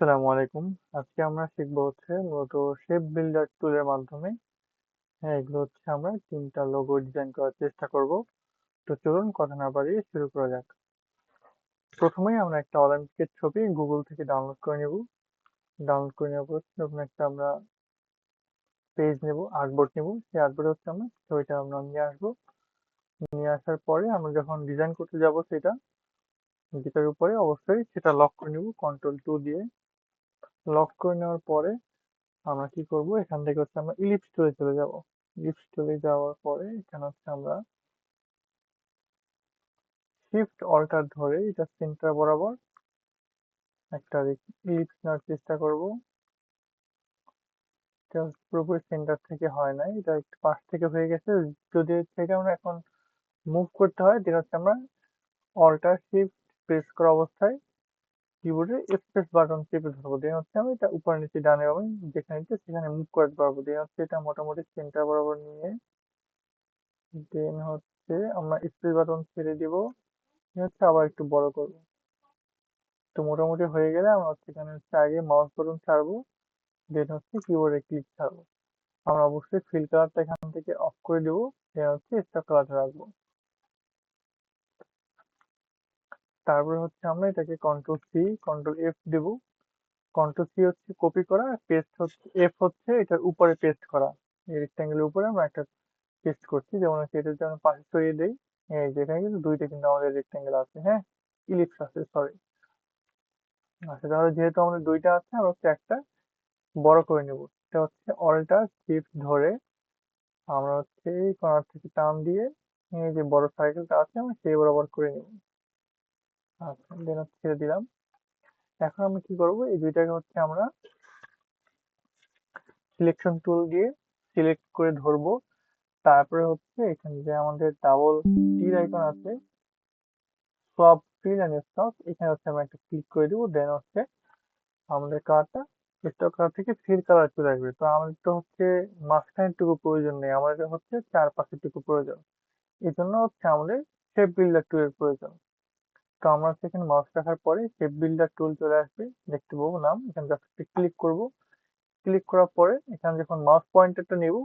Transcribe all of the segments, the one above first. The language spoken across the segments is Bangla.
আসসালামু আলাইকুম। আজকে আমরা শিখবো মূলত শেপ বিল্ডার টুলের মাধ্যমে এগুলো আমরা ৩টা লোগো ডিজাইন করার চেষ্টা করব। তো চলুন কথা না বাড়িয়ে শুরু করা যাক। প্রথমেই আমরা একটা অলিম্পিকের ছবি গুগল থেকে ডাউনলোড করে নেব। ডাউনলোড করে নেওয়ার পর নতুন একটা আমরা পেজ নেব, আর্টবোর্ড নেব। সেই আর্টবোর্ডে আমরা ছবিটা নিয়ে আসবো। নিয়ে আসার পরে আমরা যখন ডিজাইন করতে যাব যেটার উপরে অবশ্যই সেটা লক করে নেব কন্ট্রোল 2 দিয়ে। লক করে নেওয়ার পরে আমরা কি করব, এখান থেকে আমরা ইলিপস টুলে চলে যাব। ইলিপস টুলে যাওয়ার পরে এখানে আমরা শিফট অল্টার ধরে এটা সেন্টার বরাবর একটা ইলিপস নেওয়ার চেষ্টা করব। এটা পুরোপুরি সেন্টার থেকে হয় নাই, এটা একটু পাশ থেকে হয়ে গেছে। যদি এর থেকে আমরা এখন মুভ করতে হয়, যেটা আমরা অল্টার শিফট প্রেস করা অবস্থায় কিবোর্ডে স্পেস বাটন চেপে ধরবো। দেন আমি এটা উপরে নিচে ডানে বামে যেখানে ইচ্ছে সেখানে মুভ করতে পারবো। দেন এটা মোটামুটি সেন্টার বরাবর নিয়ে দেন আমরা স্পেস বাটন ছেড়ে দিব। আবার একটু বড় করবো। তো মোটামুটি হয়ে গেলে আমরা এখানে আগে মাউস বাটন ছাড়বো, দেন কিবোর্ডে ক্লিক ছাড়বো। আমরা অবশ্যই ফিল কালারটা এখান থেকে অফ করে দেবো, দেন স্টক কালারটা রাখবো। তারপরে আমরা এটাকে কন্ট্রোল F দেবো। কন্ট্রোল C কপি করা, পেস্ট F এটার উপরে পেস্ট করা। এই রেক্ট্যাঙ্গেলের উপরে আমরা একটা পেস্ট করছি, যেমন এটা যদি আমরা পাশে সরিয়ে দেই, এই যেখানে কিন্তু দুইটা কিন্তু আমাদের রেক্ট্যাঙ্গেল আছে, হ্যাঁ, ইলিপস আছে, সরি। আচ্ছা, তাহলে যেহেতু আমাদের দুইটা আছে, আমরা একটা বড় করে নেব। এটা অল্টার শিফট ধরে আমরা এই কর্নার থেকে টান দিয়ে এই যে বড় সার্কেলটা আছে আমরা সেই বরাবর করে নেব। আচ্ছা, দেন ছেড়ে দিলাম। এখন আমরা কি করব, এই দুইটাকে আমরা সিলেকশন টুল দিয়ে সিলেক্ট করে ধরবো। তারপরে এখানে যে আমাদের ডাবল তীর আইকন আছে, সব ফিল এন্ড স্টক, এখানে আমরা একটা ক্লিক করে দিব। দেন আমাদের কালারটা স্টক কালার থেকে ফিল কালার চলে আসবে। তো আমাদের তো মাঝখানেরটুকু প্রয়োজন নেই, আমাদের চারপাশেরটুকু প্রয়োজন। এই জন্য আমাদের শেপ বিল্ডার টুলের প্রয়োজন। তো আমরা এখানে মাউস রাখার পরে শেপ বিল্ডার টুল চলে আসবে, দেখতে পাবো নাম। এখানে জাস্ট ক্লিক করব। ক্লিক করার পরে এখানে যখন মাউস পয়েন্টারটা নেব,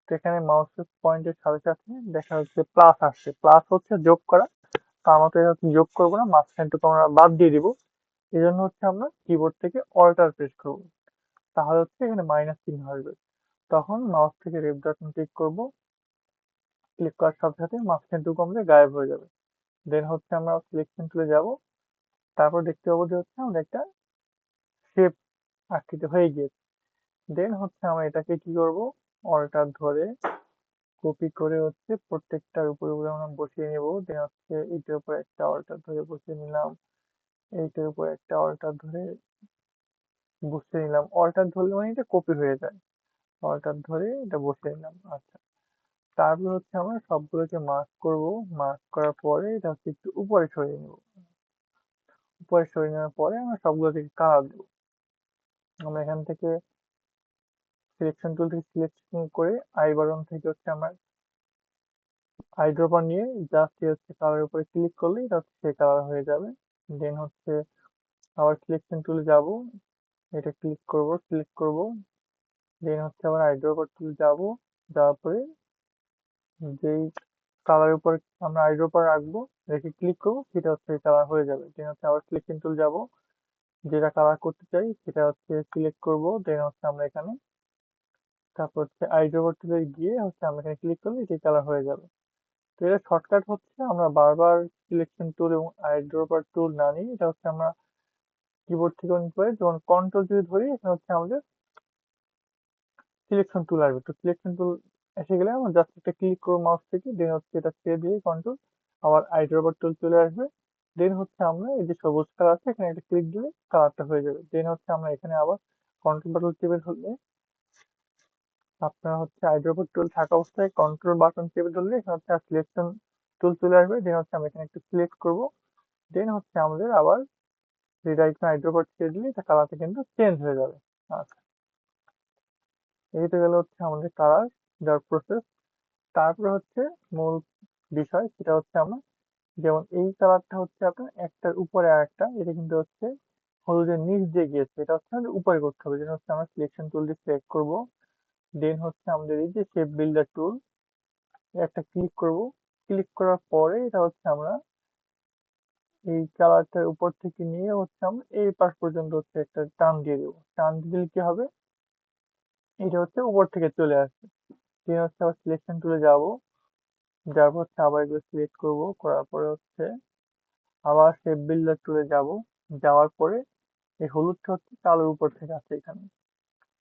তো এখানে মাউস পয়েন্টের সাথে সাথে দেখা যাচ্ছে প্লাস আসছে। প্লাস যোগ করা। তো আমাদের যোগ করবো না, মাঝখানটুকু আমরা বাদ দিয়ে দিব। এই জন্য আমরা কিবোর্ড থেকে অল্টার প্রেস করবো। তাহলে এখানে মাইনাস চিহ্ন আসবে। তখন মাউস থেকে লেফট বাটন ক্লিক করব। ক্লিক করার সাথে সাথে মাঝখানটুকু আমাদের গায়েব হয়ে যাবে। দেন আমরা সিলেকশন টুলে যাব। তারপর দেখতে পাবো যে আমাদের একটা শেপ আকৃতি হয়ে গিয়েছে। দেন আমরা এটাকে কি করব, অল্টার ধরে কপি করে প্রত্যেকটার উপরে উপরে আমরা বসিয়ে নেব। দেন এইটার উপর একটা অল্টার ধরে বসিয়ে নিলাম, এইটার উপর একটা অল্টার ধরে বসিয়ে নিলাম। অল্টার ধরলে মানে এটা কপি হয়ে যায়। অল্টার ধরে এটা বসিয়ে নিলাম। আচ্ছা, তারপর আমরা সবগুলোকে মার্ক করব। মার্ক করার পরে এটা একটু উপরে সরিয়ে নেব। উপরে সরিয়ে নেওয়ার পরে আমরা সবগুলো থেকে কালার দেবো। আমরা এখান থেকে সিলেকশন টুল থেকে সিলেকশন করে আই বাটন থেকে আমরা আই ড্রপার নিয়ে জাস্ট কালারের উপরে ক্লিক করলেই এটা সে কালার হয়ে যাবে। দেন আবার সিলেকশন টুলে যাব, এটা ক্লিক করব। দেন আবার আই ড্রপার টুল যাব, যাওয়ার পরে যেই কালারের উপর আমরা আই ড্রপার রাখবো, রেখে ক্লিক করবো, সেটা কালার হয়ে যাবে। দেন আবার সিলেকশন টুল যাব, যেটা কালার করতে চাই সেটা সিলেক্ট করব। দেন আমরা এখানে তারপর আই ড্রপার টুলে গিয়ে আমরা এখানে ক্লিক করলে এটি কালার হয়ে যাবে। তো এটা শর্টকাট আমরা বারবার সিলেকশন টুল এবং আই ড্রপার টুল না নিয়ে এটা আমরা কিবোর্ড থেকে নিতে পারি। যেমন কন্ট্রোল যদি ধরি, এখানে আমাদের সিলেকশন টুল আসবে। তো সিলেকশন টুল এসে গেলে আমরা জাস্ট একটা ক্লিক করবো মাউস থেকে। দেন এটা ছেড়ে দিয়ে কন্ট্রোল, আবার আই ড্রপার টুল চলে আসবে। দেন আমরা এই যে সবুজ কালার আছে এখানে একটা ক্লিক দিলে কালারটা হয়ে যাবে। দেন আমরা এখানে আবার কন্ট্রোল বাটন চেপে ধরলে আপনার আই ড্রপার টুল থাকা অবস্থায় কন্ট্রোল বাটন চেপে ধরলে এখানে সিলেকশন টুল চলে আসবে। দেন আমরা এখানে একটু সিলেক্ট করবো। দেন আমাদের আবার রিডাইরেকশন আই ড্রপার ছেড়ে দিলে এটা কালারটা কিন্তু চেঞ্জ হয়ে যাবে। আচ্ছা, এই তো গেল আমাদের কালার দেওয়ার প্রসেস। তারপরে মূল বিষয়, সেটা আমরা যেমন এই কালারটা আপনার একটার উপরে আর একটা, এটা কিন্তু হলুদের নিচ দিয়ে গিয়েছে, এটা হচ্ছে আমাদের উপরে করতে হবে। যেটা হচ্ছে আমরা সিলেকশন টুল দিয়ে সিলেক্ট করবো, দেন হচ্ছে আমাদের এই যে শেপ বিল্ডার টুল, একটা ক্লিক করব। ক্লিক করার পরে এটা হচ্ছে আমরা এই কালারটার উপর থেকে নিয়ে হচ্ছে আমরা এই পাশ পর্যন্ত হচ্ছে একটা টান দিয়ে দেবো। টান দিলে কি হবে, এটা হচ্ছে উপর থেকে চলে আসবে। দেন হচ্ছে আবার সিলেকশন টুলে যাব, যারপর হচ্ছে আবার এগুলো সিলেক্ট করব, করার পরে হচ্ছে আবার শেপ বিল্ডার টুলে যাব, যাওয়ার পরে এই হলুদটা হচ্ছে কালোর উপর থেকে আছে এখানে।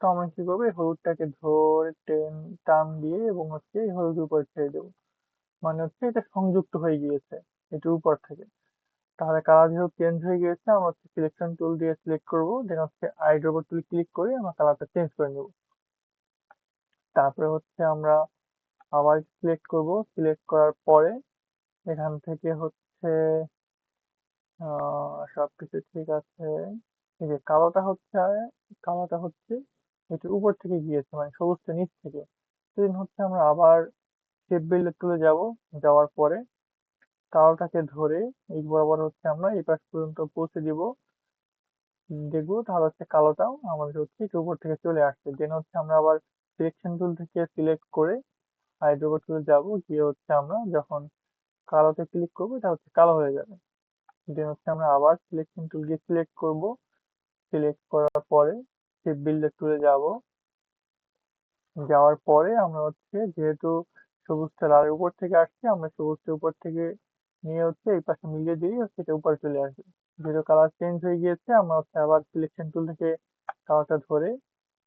তো আমরা কি করবো, এই হলুদটাকে ধরে টান দিয়ে এবং হচ্ছে এই হলুদের উপর ছেড়ে দেবো। মানে হচ্ছে এটা সংযুক্ত হয়ে গিয়েছে এটার উপর থেকে। তাহলে কালার যেহেতু চেঞ্জ হয়ে গিয়েছে, আমরা হচ্ছে সিলেকশন টুল দিয়ে সিলেক্ট করবো, দেন হচ্ছে আইড্রোবার টুল ক্লিক করে আমরা কালারটা চেঞ্জ করে নেব। তারপরে হচ্ছে আমরা আবার সিলেক্ট করব, সিলেক্ট করার পরে এখান থেকে হচ্ছে সবকিছু ঠিক আছে। এই যে কালোটা হচ্ছে এটার উপর থেকে গিয়েছে, মানে সবুজটা নিচ থেকে। সেদিন হচ্ছে আমরা আবার শেপ বিল্ডার টুলে যাব, যাওয়ার পরে কালোটাকে ধরে এই বরাবর হচ্ছে আমরা এই পাশ পর্যন্ত পৌঁছে দিব, দেখবো তাহলে হচ্ছে কালোটাও আমাদের হচ্ছে একটু উপর থেকে চলে আসছে। দেন হচ্ছে আমরা আবার সিলেকশন টুল থেকে সিলেক্ট করে হাইড্রোবার টুলে যাব, গিয়ে হচ্ছে আমরা যখন কালোতে ক্লিক করবো এটা হচ্ছে কালো হয়ে যাবে। দেন হচ্ছে আমরা আবার সিলেকশন টুল দিয়ে সিলেক্ট করব, সিলেক্ট করার পরে শেপ বিল্ডার টুলে যাব, যাওয়ার পরে আমরা হচ্ছে যেহেতু সবুজটা লালের উপর থেকে আসছে, আমরা সবুজটা উপর থেকে নিয়ে হচ্ছে এই পাশে মিলিয়ে দিলেই হচ্ছে এটা উপরে চলে আসবে। যেহেতু কালার চেঞ্জ হয়ে গিয়েছে, আমরা হচ্ছে আবার সিলেকশন টুল থেকে কালারটা ধরে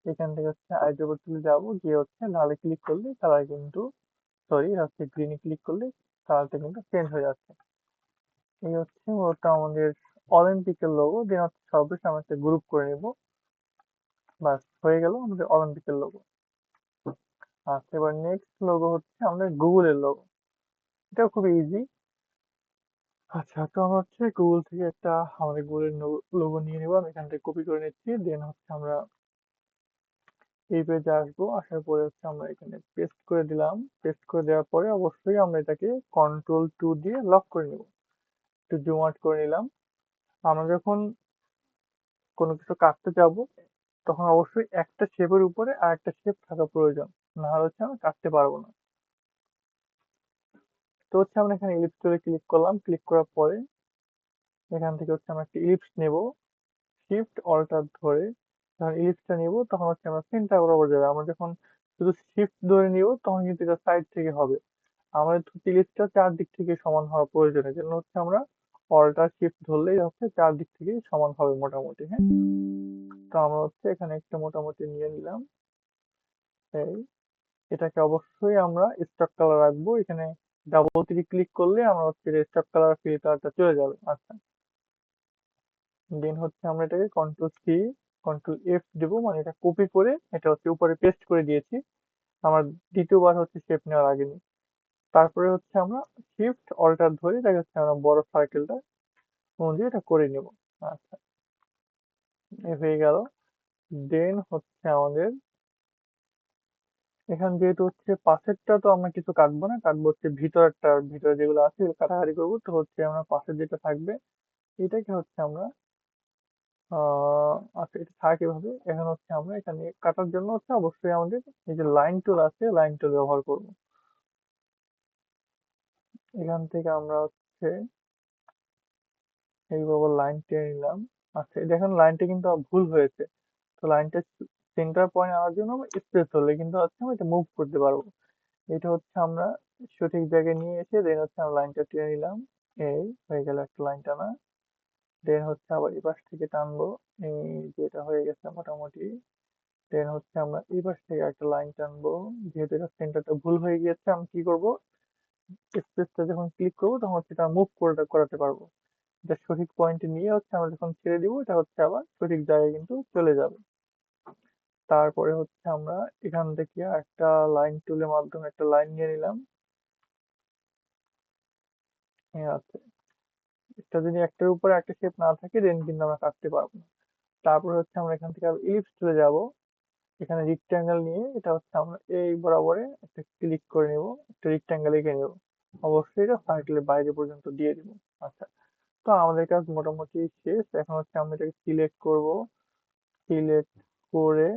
এখান থেকে হচ্ছে আইড্রোবার টুলে যাবো, গিয়ে হচ্ছে লালে ক্লিক করলে কালার কিন্তু, সরি হচ্ছে গ্রিনে ক্লিক করলে কালারটা কিন্তু চেঞ্জ হয়ে যাচ্ছে। এই হচ্ছে মূলত আমাদের অলিম্পিকের লোগো। দেন হচ্ছে সর্বশেষে আমরা একটা গ্রুপ করে নিব, বাস হয়ে গেল আমাদের অলিম্পিকের লোগো। আচ্ছা, এবার নেক্সট লোগো হচ্ছে আমাদের গুগলের লোগো। এটাও খুব ইজি। আচ্ছা, তো আমরা হচ্ছে গুগল থেকে একটা আমাদের গুগলের লোগো নিয়ে নেবো, আমি এখান থেকে কপি করে নিচ্ছি। দেন হচ্ছে আমরা এই পেজে আসবো, আসার পরে হচ্ছে আমরা এখানে পেস্ট করে দিলাম। পেস্ট করে দেওয়ার পরে অবশ্যই আমরা এটাকে কন্ট্রোল 2 দিয়ে লক করে নেব। একটু জুম আউট করে নিলাম। আমরা যখন কোনো কিছু কাটতে যাব, তখন অবশ্যই একটা শেপের উপরে আর একটা শেপ থাকা প্রয়োজন, না হলে হচ্ছে আমরা কাটতে পারবো না। তো হচ্ছে আমরা এখানে ইলিপস টুলে ক্লিক করলাম, ক্লিক করার পরে এখান থেকে হচ্ছে আমরা একটা ইলিপস নেব, শিফট অল্টার ধরে যখন ইলিপসটা নিব তখন হচ্ছে আমরা সেন্টার বরাবর যাবে। আমরা যখন শুধু শিফট ধরে নিব তখন কিন্তু এটা সাইড থেকে হবে। আমাদের ইলিপসটা চারদিক থেকে সমান হওয়া প্রয়োজন, এর জন্য হচ্ছে আমরা অল্টার শিফট ধরলেই হচ্ছে চারদিক থেকেই সমান হবে মোটামুটি। হ্যাঁ, তো আমরা হচ্ছে এখানে একটা মোটামুটি নিয়ে নিলাম। এই এটাকে অবশ্যই আমরা স্টক কালার রাখবো। এখানে ডাবল ক্লিক করলে আমরা হচ্ছে স্টক কালার ফিল্টারটা চলে যাবে। আচ্ছা, দেন হচ্ছে আমরা এটাকে কন্ট্রোল C কন্ট্রোল F দেবো, মানে এটা কপি করে এটা হচ্ছে উপরে পেস্ট করে দিয়েছি। আমার দ্বিতীয়বার হচ্ছে শেপ নেওয়ার আগে নি। তারপরে হচ্ছে আমরা শিফট অল্টার ধরে এটাকে হচ্ছে আমরা বড় সার্কেলটা অনুযায়ী এটা করে নেব। আচ্ছা, এ হয়ে গেল। দেন হচ্ছে আমাদের এখান যেহেতু হচ্ছে পাশেরটা তো আমরা কিছু কাটবো না, কাটবো হচ্ছে ভিতরেরটা, ভিতরে যেগুলো আছে এগুলো কাটাকাটি করবো। তো হচ্ছে আমরা পাশের যেটা থাকবে এটাকে হচ্ছে আমরা আচ্ছা, এটা থাক এভাবে। এখন হচ্ছে আমরা এখানে কাটার জন্য হচ্ছে অবশ্যই আমাদের এই যে লাইন টুল আছে, লাইন টুল ব্যবহার করব। এখান থেকে আমরা হচ্ছে এইভাবে লাইন টেনে নিলাম। আচ্ছা, এই দেখেন লাইনটা কিন্তু ভুল হয়েছে। তো লাইনটা সেন্টার পয়েন্ট আনার জন্য আমরা স্পেস ধরলে কিন্তু হচ্ছে আমরা এটা মুভ করতে পারবো। এটা হচ্ছে আমরা সঠিক জায়গায় নিয়ে এসে দেন হচ্ছে আমরা লাইনটা টেনে নিলাম। এই হয়ে গেল একটা লাইন টানা। দেন হচ্ছে আবার এই পাশ থেকে টানবো, এই যেটা হয়ে গেছে মোটামুটি। দেন হচ্ছে আমরা এই পাশ থেকে একটা লাইন টানবো। যেহেতু এটা সেন্টারটা ভুল হয়ে গিয়েছে, আমি কি করব, স্পেসটা যখন ক্লিক করবো তখন হচ্ছে এটা মুভ করাতে পারবো। এটা সঠিক পয়েন্টে নিয়ে হচ্ছে আমরা যখন ছেড়ে দিব এটা হচ্ছে আবার সঠিক জায়গায় কিন্তু চলে যাবে। তারপরে হচ্ছে আমরা এখান থেকে একটা লাইন টুলের মাধ্যমে একটা লাইন নিয়ে নিলাম। হ্যাঁ, আছে। এটা যদি একটার উপরে একটা শেপ না থাকে দেন কিন্তু আমরা কাটতে পারবো না। তারপরে হচ্ছে আমরা এখান থেকে ইলিপস চলে যাব। এখানে রেক্ট্যাঙ্গেল নিয়ে এটা হচ্ছে আমরা এই বরাবরে একটা ক্লিক করে নেব, একটা রেক্ট্যাঙ্গেল এঁকে নেব। অবশ্যই এটা সার্কেলের বাইরে পর্যন্ত দিয়ে দিব। আচ্ছা, তো আমাদের কাজ মোটামুটি শেষ। এখন হচ্ছে আমরা এটাকে সিলেক্ট করব। সিলেক্ট করে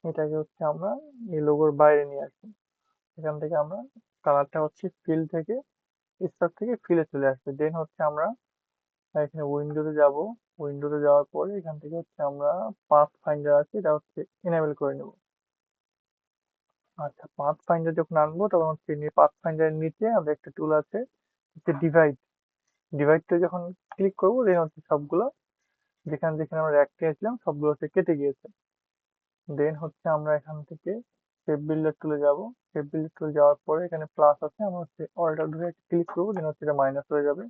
এটাকে হচ্ছে আমরা এই লোগোর বাইরে নিয়ে আসবো। এখান থেকে আমরা কালারটা হচ্ছে ফিল থেকে স্টক থেকে ফিলে চলে আসবে। দেন হচ্ছে আমরা এখানে উইন্ডোতে যাব। উইন্ডোতে যাওয়ার পরে এখান থেকে হচ্ছে আমরা পাথ ফাইন্ডার আছে এটা হচ্ছে এনেবল করে নেব। আচ্ছা, পাথ ফাইন্ডার যখন আনবো তখন হচ্ছে পাথ ফাইন্ডারের নিচে আমাদের একটা টুল আছে হচ্ছে ডিভাইড। ডিভাইডটা যখন ক্লিক করবো দেন হচ্ছে সবগুলো যেখানে যেখানে আমরা র্যাক টেনেছিলাম সবগুলো হচ্ছে কেটে গিয়েছে। দেন হচ্ছে আমরা এখান থেকে শেপ বিল্ডার টুলে যাব। শেপ বিল্ডার টুলে যাওয়ার পরে এখানে প্লাস আছে, আমরা হচ্ছে অল্টার ধরে ক্লিক করবো দেন হচ্ছে এটা মাইনাস হয়ে যাবে।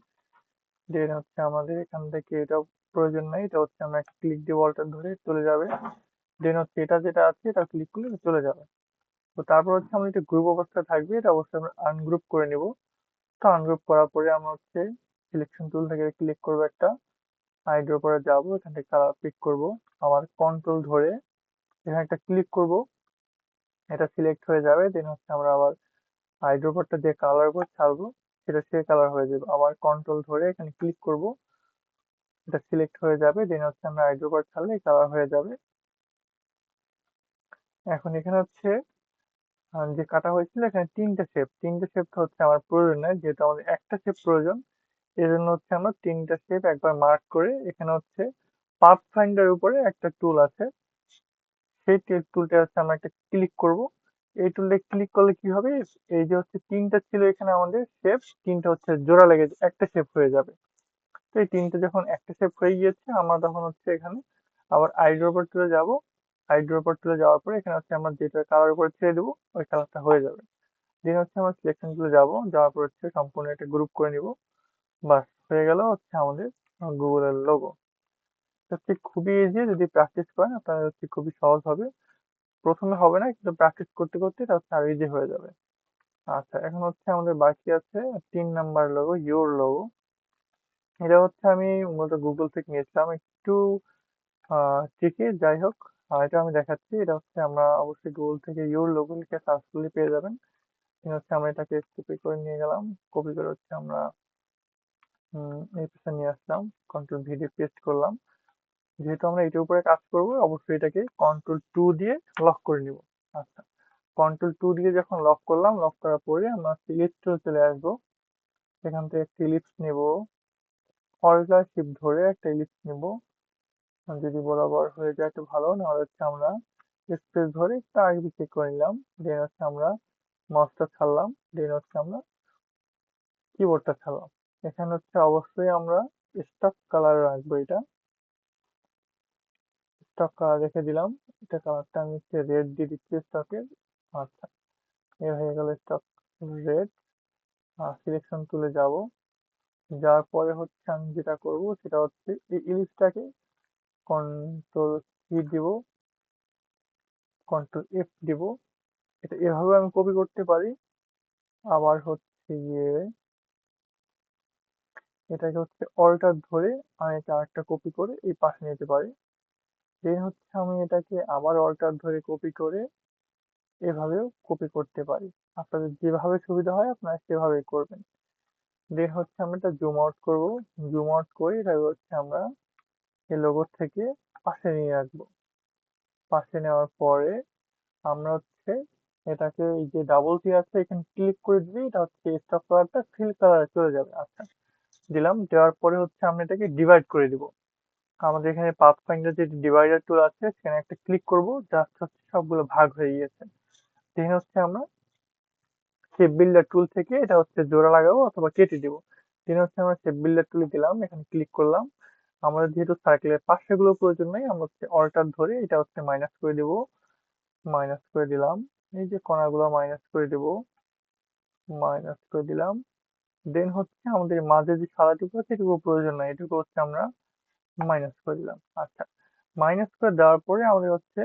দেন হচ্ছে আমাদের এখান থেকে এটা প্রয়োজন নাই, এটা হচ্ছে আমরা একটা ক্লিক দিয়ে অল্টার ধরে চলে যাবে। দেন হচ্ছে এটা যেটা আছে এটা ক্লিক করলে এটা চলে যাবে। তো তারপর হচ্ছে আমরা এটা গ্রুপ অবস্থায় থাকবে, এটা অবশ্যই আমরা আনগ্রুপ করে নিব। তো আনগ্রুপ করার পরে আমরা হচ্ছে সিলেকশন টুল থেকে ক্লিক করবো একটা, আইড্রো পরে যাবো, এখান থেকে কালার পিক করবো, আবার কন্ট্রোল ধরে এখানে একটা ক্লিক করব, এটা সিলেক্ট হয়ে যাবে। দেন হচ্ছে আমরা আবার আইড্রোপারটা যে কালার উপর ছাড়বো সেটা সে কালার হয়ে যাবে। আবার কন্ট্রোল ধরে এখানে ক্লিক করব, এটা সিলেক্ট হয়ে যাবে। দেন হচ্ছে আমরা আইড্রোপার ছাড়লে কালার হয়ে যাবে। এখন এখানে হচ্ছে যে কাটা হয়েছিল এখানে তিনটে শেপ হচ্ছে আমার প্রয়োজন নাই, যেহেতু আমাদের একটা শেপ প্রয়োজন। এই জন্য হচ্ছে আমরা তিনটা শেপ একবার মার্ক করে এখানে হচ্ছে পাথ ফাইন্ডার উপরে একটা টুল আছে, সেই টুলটা হচ্ছে আমরা একটা ক্লিক করব। এই টুলটা ক্লিক করলে কি হবে, এই যে হচ্ছে তিনটা ছিল এখানে আমাদের শেপ, তিনটা হচ্ছে জোড়া লেগে একটা শেপ হয়ে যাবে। তো এই তিনটে যখন একটা শেপ হয়ে গিয়েছে আমরা তখন হচ্ছে এখানে আবার আইড্রপার টুলে যাব। আইড্রপার টুলে যাওয়ার পরে এখানে হচ্ছে আমরা যেটা কালার উপরে ছেড়ে দেবো ওই কালারটা হয়ে যাবে। দেন হচ্ছে আমরা সিলেকশন টুলে যাব, যাওয়ার পর হচ্ছে সম্পূর্ণ একটা গ্রুপ করে নিব। বাস হয়ে গেল হচ্ছে আমাদের গুগলের লোগো। হচ্ছে খুবই ইজি, যদি প্র্যাকটিস করেন আপনার হচ্ছে খুবই সহজ হবে। প্রথমে হবে না কিন্তু প্র্যাকটিস করতে করতে এটা হচ্ছে আরো ইজি হয়ে যাবে। আচ্ছা, এখন হচ্ছে আমাদের বাকি আছে 3 নাম্বার লোগো, ইওর লোগো। এটা হচ্ছে আমি মূলত গুগল থেকে নিয়েছিলাম একটু ট্রিকি, যাই হোক। এটা আমি দেখাচ্ছি, এটা হচ্ছে আমরা অবশ্যই গুগল থেকে ইওর লোগো লিখে সার্চ করলে পেয়ে যাবেন। এটা হচ্ছে আমরা এটাকে কপি করে নিয়ে গেলাম, কপি করে হচ্ছে আমরা এই পেছনে নিয়ে আসলাম, কন্ট্রোল ভি দিয়ে পেস্ট করলাম। যেহেতু আমরা এটার উপরে কাজ করব অবশ্যই এটাকে কন্ট্রোল 2 দিয়ে লক করে নিব। আচ্ছা, কন্ট্রোল 2 দিয়ে যখন লক করলাম, লক করার পরে আমরা ইলিপস টুলে চলে আসবো। এখান থেকে একটা ইলিপস নেব, অল্টার শিফট ধরে একটা ইলিপস নেব। যদি বরাবর হয়ে যায় তো ভালো, নাহলে হচ্ছে আমরা স্পেস ধরে একটু আগে পিছিয়ে করে নিলাম। দেন হচ্ছে আমরা মাউসটা ছাড়লাম, দেন হচ্ছে আমরা কিবোর্ডটা ছাড়লাম। এখানে হচ্ছে অবশ্যই আমরা স্টক কালার রাখবো, এটা স্টক কালার রেখে দিলাম। এটা কালারটা আমি হচ্ছে রেড দিয়ে দিচ্ছি স্টকের। আচ্ছা, এ হয়ে গেল স্টক রেড। সিলেকশন তুলে যাব, যাওয়ার পরে হচ্ছে আমি যেটা করব সেটা হচ্ছে এই ইলিপসটাকে কন্ট্রোল সি দিব, কন্ট্রোল এফ দিব। এটা এভাবে আমি কপি করতে পারি। আবার হচ্ছে গিয়ে এটাকে হচ্ছে অল্টার ধরে আমি এটা আরেকটা কপি করে এই পাশে নিতে পারি। দেন হচ্ছে আমি এটাকে আবার অল্টার ধরে কপি করে এভাবেও কপি করতে পারি। আপনাদের যেভাবে সুবিধা হয় আপনারা সেভাবেই করবেন। দেন হচ্ছে আমরা এটা জুম আউট করবো, জুম আউট করে এটা হচ্ছে আমরা এই লোগো থেকে পাশে নিয়ে রাখবো। পাশে নেওয়ার পরে আমরা হচ্ছে এটাকে এই যে ডাবল কি আছে এখানে ক্লিক করে দিলে এটা হচ্ছে স্টক কালারটা ফিল কালারে চলে যাবে। আচ্ছা, দিলাম, দেওয়ার পরে হচ্ছে আমরা এটাকে ডিভাইড করে দিব। আমাদের এখানে পাথ ফাইন্ডার যে ডিভাইডার টুল আছে সেখানে একটা ক্লিক করব, জাস্ট হচ্ছে সবগুলো ভাগ হয়ে গিয়েছে। দেন হচ্ছে আমরা শেপ বিল্ডার টুল থেকে এটা হচ্ছে জোড়া লাগাবো অথবা কেটে দিব। দেন হচ্ছে আমরা শেপ বিল্ডার টুলে গেলাম, এখানে ক্লিক করলাম। আমাদের যেহেতু সার্কেলের পাশেগুলো প্রয়োজন নাই, আমরা হচ্ছে অল্টার ধরে এটা হচ্ছে মাইনাস করে দিব, মাইনাস করে দিলাম। এই যে কণাগুলো মাইনাস করে দিব, মাইনাস করে দিলাম। দেন হচ্ছে আমাদের মাঝে যে সাদাটুকু আছে এটুকু প্রয়োজন নাই, এটুকু হচ্ছে আমরা মাইনাস করে দিলাম। আচ্ছা, মাইনাস করে দেওয়ার পরে আমাদের হচ্ছে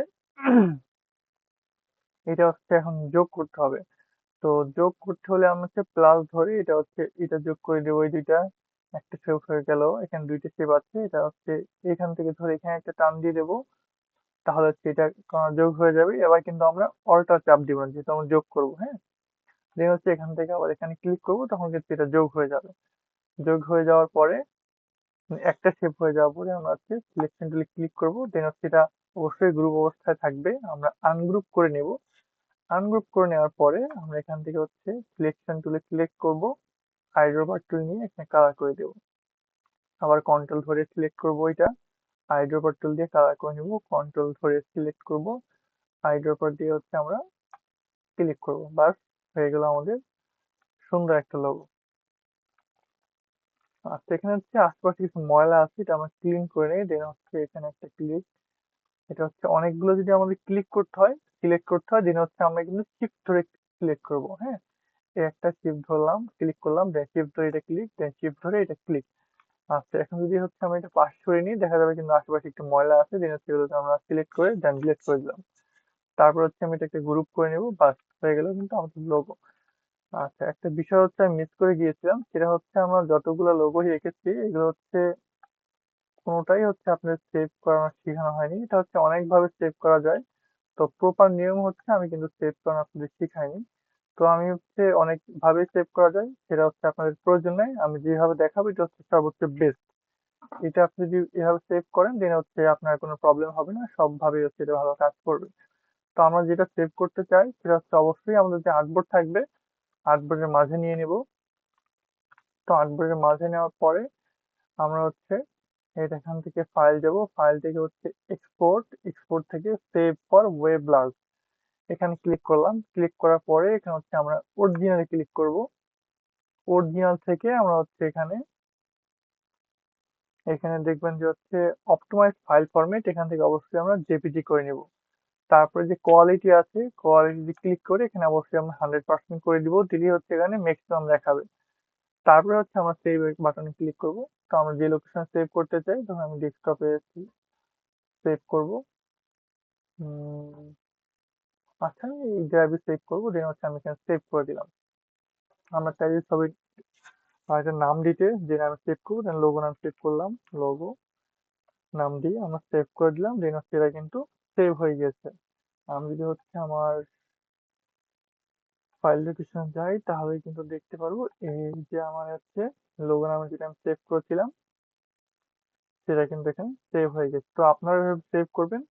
এটা হচ্ছে এখন যোগ করতে হবে। তো যোগ করতে হলে আমরা হচ্ছে প্লাস ধরে এটা হচ্ছে এটা যোগ করে দেবো, এই দুইটা একটা শেপ হয়ে গেল। এখানে দুইটা শেপ আছে, এটা হচ্ছে এখান থেকে ধরে এখানে একটা টান দিয়ে দেবো, তাহলে হচ্ছে এটা যোগ হয়ে যাবে। এবার কিন্তু আমরা অল্টার চাপ দিব না, যেহেতু আমরা যোগ করবো। হ্যাঁ, দেন হচ্ছে এখান থেকে আবার এখানে ক্লিক করবো, তখন কিন্তু এটা যোগ হয়ে যাবে। যোগ হয়ে যাওয়ার পরে একটা শেপ হয়ে যাওয়ার পরে আমরা হচ্ছে সিলেকশন টুলে ক্লিক করব, দেন হচ্ছে এটা অবশ্যই গ্রুপ অবস্থায় থাকবে, আমরা আনগ্রুপ করে নেব। আনগ্রুপ করে নেওয়ার পরে আমরা এখান থেকে হচ্ছে সিলেকশন টুলে সিলেক্ট করব, আইড্রপার টুল নিয়ে এখানে কালার করে দেব। আবার কন্ট্রোল ধরে সিলেক্ট করব এটা, আইড্রপার টুল দিয়ে কালার করে নেব, কন্ট্রোল ধরে সিলেক্ট করব, আইড্রপার দিয়ে হচ্ছে আমরা ক্লিক করব, বাস হয়ে গেল আমাদের সুন্দর একটা লোগো। আচ্ছা, এখানে হচ্ছে আশেপাশে কিছু ময়লা আছে, এটা আমরা ক্লিন করে নেই, দেন হচ্ছে এখানে একটা ক্লিক, এটা হচ্ছে অনেকগুলো যদি আমাদের ক্লিক করতে হয়, সিলেক্ট করতে হয়, দেন হচ্ছে আমরা কিন্তু শিফট ধরে সিলেক্ট করব। হ্যাঁ, এই একটা শিফট ধরলাম, ক্লিক করলাম, দেন শিফট ধরে এটা ক্লিক, দেন শিফট ধরে এটা ক্লিক। আচ্ছা, এখন যদি হচ্ছে আমরা এটা পাশ করে নিই, দেখা যাবে কিন্তু আশেপাশে একটু ময়লা আছে, দেন হচ্ছে এগুলোকে আমরা সিলেক্ট করে দেন ডিলিট করে দিলাম। তারপর হচ্ছে আমি এটাকে গ্রুপ করে নেব, বাস হয়ে গেল কিন্তু আমাদের লোগো। আচ্ছা, একটা বিষয় হচ্ছে আমি মিস করে গিয়েছিলাম, সেটা হচ্ছে আমরা যতগুলো লোগো রেখেছি এগুলো হচ্ছে কোনোটাই হচ্ছে আপনাদের সেভ করানো শেখানো হয়নি। এটা হচ্ছে অনেকভাবে সেভ করা যায়। তো প্রপার নিয়ম হচ্ছে আমি কিন্তু সেভ করানো আপনাদের শিখাইনি। তো আমি হচ্ছে অনেক ভাবে সেভ করা যায়, সেটা হচ্ছে আপনাদের প্রয়োজন নাই, আমি যেভাবে দেখাবো এটা হচ্ছে সর্বোচ্চ বেস্ট। এটা আপনি যদি এভাবে সেভ করেন দেন হচ্ছে আপনার কোনো প্রবলেম হবে না, সব ভাবে হচ্ছে এটা ভালো কাজ করবে। তো আমরা যেটা সেভ করতে চাই সেটা হচ্ছে অবশ্যই আমাদের যে আর্টবোর্ড থাকবে, আর্টবোর্ডের মাঝে নিয়ে নেব। তো আর্টবোর্ডের মাঝে নেওয়ার পরে আমরা হচ্ছে এটা এখান থেকে ফাইল যাব, ফাইল থেকে হচ্ছে এক্সপোর্ট, এক্সপোর্ট থেকে সেভ ফর ওয়েব লার্জ, এখানে ক্লিক করলাম, ক্লিক করার পরে এখানে হচ্ছে আমরা অরিজিনালে ক্লিক করব। অরিজিনাল থেকে আমরা হচ্ছে এখানে এখানে দেখবেন যে হচ্ছে অপটিমাইজ ফাইল ফরম্যাট, এখান থেকে অবশ্যই আমরা জেপিজি করে নিব। তারপরে যে কোয়ালিটি আছে, কোয়ালিটি ক্লিক করে এখানে অবশ্যই আমরা 100% করে দিব, দিলেই হচ্ছে এখানে ম্যাক্সিমাম দেখাবে। তারপরে হচ্ছে আমরা সেভ বাটনে ক্লিক করব। তো আমরা যে লোকেশন সেভ করতে চাই, ধরুন আমি ডেস্কটপে সেভ করব। উম, আচ্ছা, আমি এই ড্রাইভে সেভ করবো, দেন হচ্ছে আমি এখানে সেভ করে দিলাম। আমরা চাইলে ছবি আর একটা নাম দিতে, যে নামে সেভ করবো, দেন লোগো নাম সেভ করলাম, লোগো নাম দিয়ে আমরা সেভ করে দিলাম, দেন হচ্ছে এটা কিন্তু সেভ হয়ে গেছে। আমি যদি হচ্ছে আমার ফাইল লোকেশন যাই তাহলে কিন্তু দেখতে পারবো এই যে আমার হচ্ছে লোগো নামে যেটা আমি সেভ করেছিলাম সেটা কিন্তু এখানে সেভ হয়ে গেছে। তো আপনারা সেভ করবেন।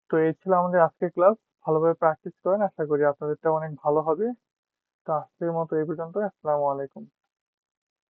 তো এই ছিল আমাদের আজকের ক্লাস, ভালোভাবে প্র্যাকটিস করেন, আশা করি আপনাদেরটা অনেক ভালো হবে। তো আজকের মতো এই পর্যন্ত, আসসালামু আলাইকুম।